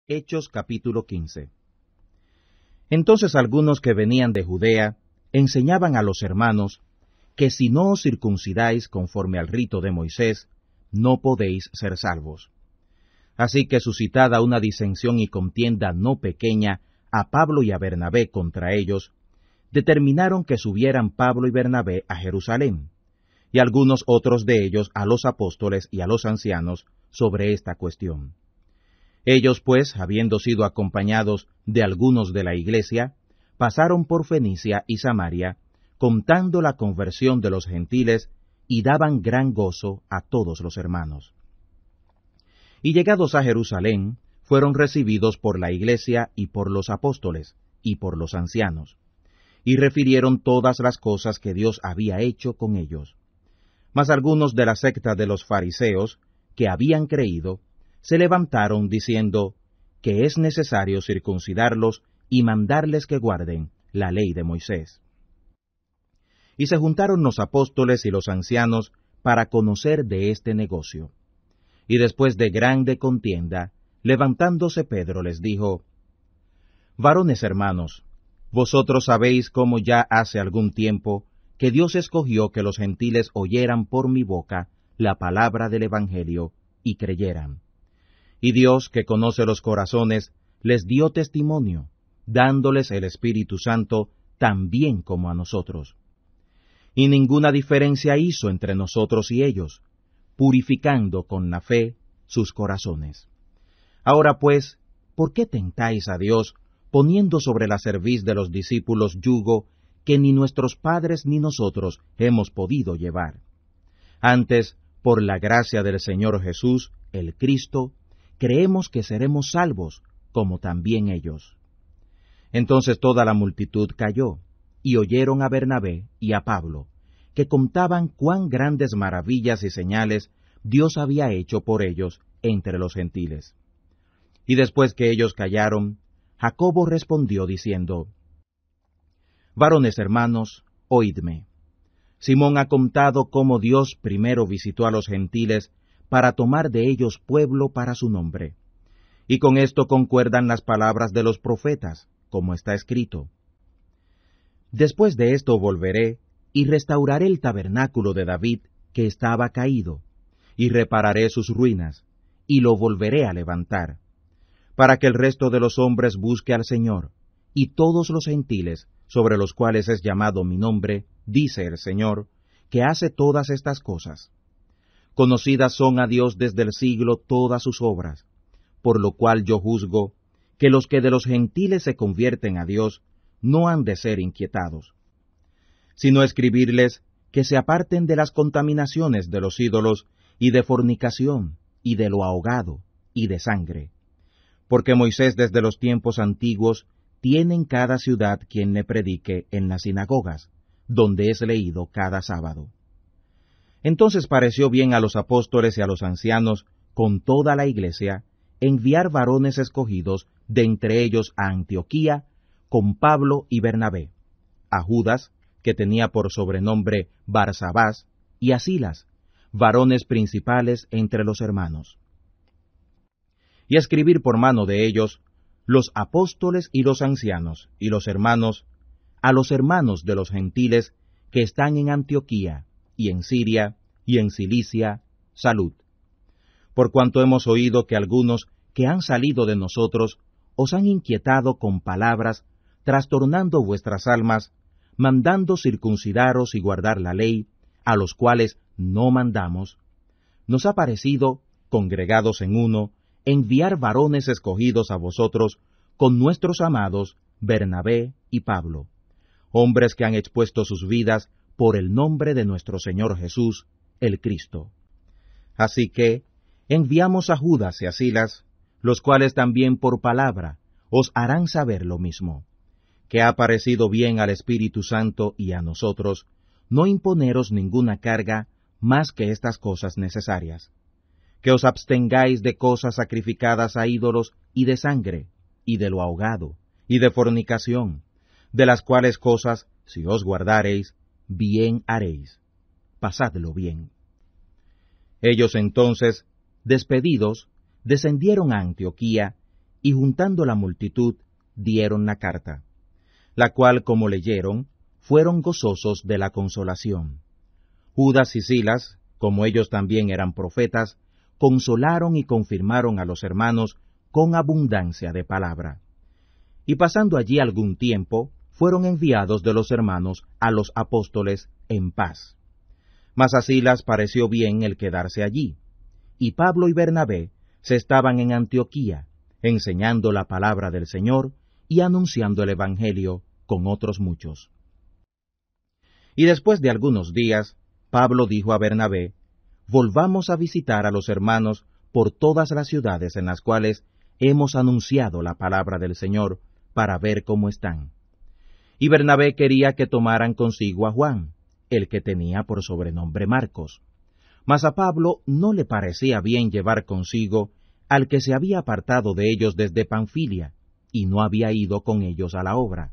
Hechos capítulo 15. Entonces algunos que venían de Judea enseñaban a los hermanos que si no os circuncidáis conforme al rito de Moisés, no podéis ser salvos. Así que suscitada una disensión y contienda no pequeña a Pablo y a Bernabé contra ellos, determinaron que subieran Pablo y Bernabé a Jerusalén, y algunos otros de ellos a los apóstoles y a los ancianos sobre esta cuestión. Ellos, pues, habiendo sido acompañados de algunos de la iglesia, pasaron por Fenicia y Samaria, contando la conversión de los gentiles, y daban gran gozo a todos los hermanos. Y llegados a Jerusalén, fueron recibidos por la iglesia y por los apóstoles, y por los ancianos, y refirieron todas las cosas que Dios había hecho con ellos. Mas algunos de la secta de los fariseos, que habían creído, se levantaron diciendo que es necesario circuncidarlos y mandarles que guarden la ley de Moisés. Y se juntaron los apóstoles y los ancianos para conocer de este negocio. Y después de grande contienda, levantándose Pedro les dijo: Varones hermanos, vosotros sabéis cómo ya hace algún tiempo que Dios escogió que los gentiles oyeran por mi boca la palabra del Evangelio y creyeran. Y Dios, que conoce los corazones, les dio testimonio, dándoles el Espíritu Santo también como a nosotros. Y ninguna diferencia hizo entre nosotros y ellos, purificando con la fe sus corazones. Ahora pues, ¿por qué tentáis a Dios, poniendo sobre la cerviz de los discípulos yugo que ni nuestros padres ni nosotros hemos podido llevar? Antes, por la gracia del Señor Jesús, el Cristo, creemos que seremos salvos, como también ellos. Entonces toda la multitud calló, y oyeron a Bernabé y a Pablo, que contaban cuán grandes maravillas y señales Dios había hecho por ellos entre los gentiles. Y después que ellos callaron, Jacobo respondió diciendo: Varones hermanos, oídme. Simón ha contado cómo Dios primero visitó a los gentiles para tomar de ellos pueblo para su nombre. Y con esto concuerdan las palabras de los profetas, como está escrito: Después de esto volveré, y restauraré el tabernáculo de David, que estaba caído, y repararé sus ruinas, y lo volveré a levantar, para que el resto de los hombres busque al Señor, y todos los gentiles, sobre los cuales es llamado mi nombre, dice el Señor, que hace todas estas cosas. Conocidas son a Dios desde el siglo todas sus obras, por lo cual yo juzgo que los que de los gentiles se convierten a Dios no han de ser inquietados, sino escribirles que se aparten de las contaminaciones de los ídolos y de fornicación, y de lo ahogado, y de sangre. Porque Moisés desde los tiempos antiguos tiene en cada ciudad quien le predique en las sinagogas, donde es leído cada sábado. Entonces pareció bien a los apóstoles y a los ancianos, con toda la iglesia, enviar varones escogidos de entre ellos a Antioquía, con Pablo y Bernabé, a Judas, que tenía por sobrenombre Barsabás, y a Silas, varones principales entre los hermanos. Y escribir por mano de ellos, los apóstoles y los ancianos y los hermanos, a los hermanos de los gentiles que están en Antioquía, y en Siria, y en Cilicia, salud. Por cuanto hemos oído que algunos que han salido de nosotros os han inquietado con palabras, trastornando vuestras almas, mandando circuncidaros y guardar la ley, a los cuales no mandamos, nos ha parecido, congregados en uno, enviar varones escogidos a vosotros con nuestros amados Bernabé y Pablo, hombres que han expuesto sus vidas por el nombre de nuestro Señor Jesús, el Cristo. Así que enviamos a Judas y a Silas, los cuales también por palabra os harán saber lo mismo, que ha parecido bien al Espíritu Santo y a nosotros no imponeros ninguna carga más que estas cosas necesarias, que os abstengáis de cosas sacrificadas a ídolos y de sangre, y de lo ahogado, y de fornicación, de las cuales cosas, si os guardareis, bien haréis. Pasadlo bien. Ellos entonces, despedidos, descendieron a Antioquía, y juntando la multitud, dieron la carta, la cual, como leyeron, fueron gozosos de la consolación. Judas y Silas, como ellos también eran profetas, consolaron y confirmaron a los hermanos con abundancia de palabra. Y pasando allí algún tiempo, fueron enviados de los hermanos a los apóstoles en paz. Mas a Silas pareció bien el quedarse allí, y Pablo y Bernabé se estaban en Antioquía, enseñando la palabra del Señor y anunciando el Evangelio con otros muchos. Y después de algunos días, Pablo dijo a Bernabé: volvamos a visitar a los hermanos por todas las ciudades en las cuales hemos anunciado la palabra del Señor, para ver cómo están. Y Bernabé quería que tomaran consigo a Juan, el que tenía por sobrenombre Marcos. Mas a Pablo no le parecía bien llevar consigo al que se había apartado de ellos desde Panfilia, y no había ido con ellos a la obra.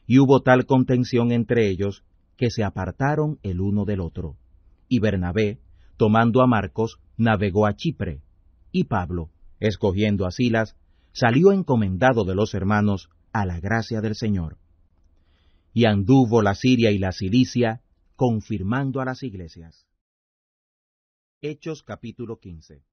Y hubo tal contención entre ellos, que se apartaron el uno del otro. Y Bernabé, tomando a Marcos, navegó a Chipre, y Pablo, escogiendo a Silas, salió encomendado de los hermanos a la gracia del Señor. Y anduvo la Siria y la Cilicia, confirmando a las iglesias. Hechos capítulo 15.